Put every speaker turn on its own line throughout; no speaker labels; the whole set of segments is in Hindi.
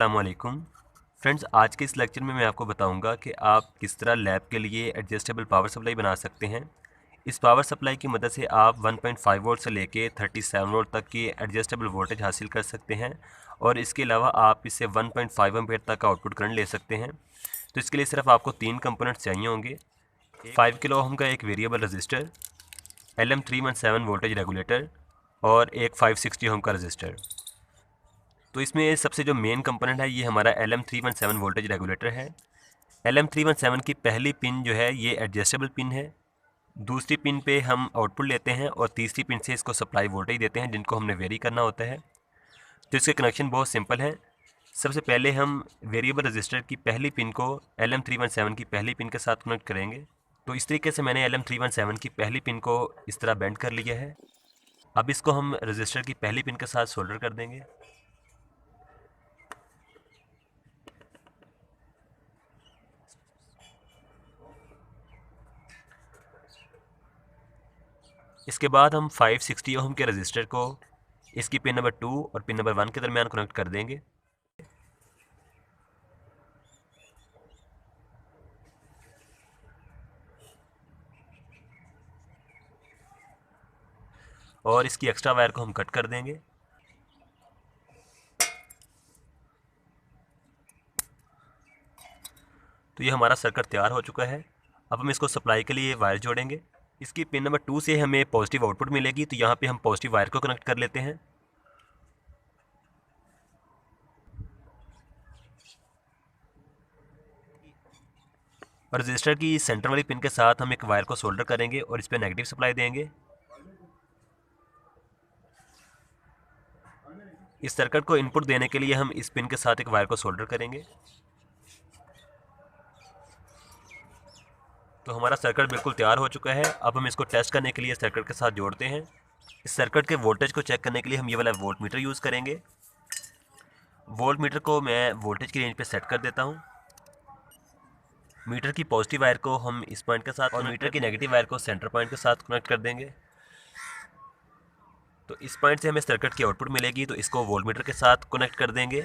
अस्सलामुअलैकुम फ्रेंड्स, आज के इस लेक्चर में मैं आपको बताऊंगा कि आप किस तरह लैब के लिए एडजस्टेबल पावर सप्लाई बना सकते हैं। इस पावर सप्लाई की मदद से आप 1.5 वोल्ट से लेके 37 वोल्ट तक की एडजस्टेबल वोल्टेज हासिल कर सकते हैं और इसके अलावा आप इससे 1.5 एम्पीयर तक का आउटपुट करंट ले सकते हैं। तो इसके लिए सिर्फ आपको 3 कंपोनेंट्स चाहिए होंगे। 5 किलो ओम का एक variable resistor, LM317 voltage regulator और एक 560 ओम का रजिस्टर। तो इसमें सबसे जो मेन कंपोनेंट है ये हमारा LM317 वोल्टेज रेगुलेटर है। LM317 की पहली पिन जो है ये एडजस्टेबल पिन है, दूसरी पिन पे हम आउटपुट लेते हैं और तीसरी पिन से इसको सप्लाई वोल्टेज देते हैं जिनको हमने वेरी करना होता है। तो इसके कनेक्शन बहुत सिंपल है। सबसे पहले हम वेरिएबल रजिस्टर की पहली पिन को LM317 की पहली पिन के साथ कनेक्ट करेंगे। तो इस तरीके से मैंने LM317 की पहली पिन को इस तरह बेंड कर लिया है। अब इसको हम रजिस्टर की पहली पिन के साथ सोल्डर कर देंगे। इसके बाद हम 560 ओम के रजिस्टर को इसकी पिन नंबर 2 और पिन नंबर 1 के दरमियान कनेक्ट कर देंगे। और इसकी एक्स्ट्रा वायर को हम कट कर देंगे। तो ये हमारा सर्किट तैयार हो चुका है। अब हम इसको सप्लाई के लिए वायर जोड़ेंगे। इसकी पिन नंबर 2 से हमें पॉजिटिव आउटपुट मिलेगी, तो यहाँ पे हम पॉजिटिव वायर को कनेक्ट कर लेते हैं। और रजिस्टर की सेंटर वाली पिन के साथ हम एक वायर को सोल्डर करेंगे और इस पर नेगेटिव सप्लाई देंगे। इस सर्किट को इनपुट देने के लिए हम इस पिन के साथ एक वायर को सोल्डर करेंगे। तो हमारा सर्किट बिल्कुल तैयार हो चुका है। अब हम इसको टेस्ट करने के लिए सर्किट के साथ जोड़ते हैं। इस सर्किट के वोल्टेज को चेक करने के लिए हम ये वाला वोल्ट मीटर यूज़ करेंगे। वोल्ट मीटर को मैं वोल्टेज की रेंज पे सेट कर देता हूँ। मीटर की पॉजिटिव वायर को हम इस पॉइंट के साथ और मीटर की नेगेटिव वायर को सेंटर पॉइंट के साथ कनेक्ट कर देंगे। तो इस पॉइंट से हमें सर्किट की आउटपुट मिलेगी, तो इसको वोल्ट मीटर के साथ कनेक्ट कर देंगे।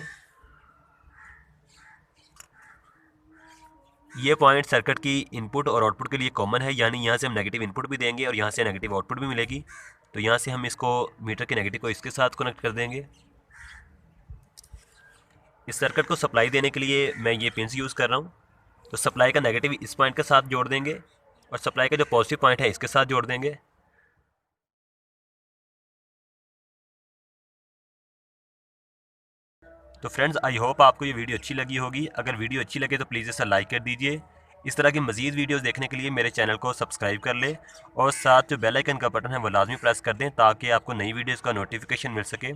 ये पॉइंट सर्किट की इनपुट और आउटपुट के लिए कॉमन है, यानी यहाँ से हम नेगेटिव इनपुट भी देंगे और यहाँ से नेगेटिव आउटपुट भी मिलेगी। तो यहाँ से हम इसको मीटर के नेगेटिव को इसके साथ कनेक्ट कर देंगे। इस सर्किट को सप्लाई देने के लिए मैं ये पिन्स यूज़ कर रहा हूँ। तो सप्लाई का नेगेटिव इस पॉइंट के साथ जोड़ देंगे और सप्लाई का जो पॉजिटिव पॉइंट है इसके साथ जोड़ देंगे। तो फ्रेंड्स, आई होप आपको ये वीडियो अच्छी लगी होगी। अगर वीडियो अच्छी लगे तो प्लीज़ इसे लाइक कर दीजिए। इस तरह की मज़ीद वीडियोस देखने के लिए मेरे चैनल को सब्सक्राइब कर लें और साथ जो बेल आइकन का बटन है वो लाजमी प्रेस कर दें ताकि आपको नई वीडियोस का नोटिफिकेशन मिल सके।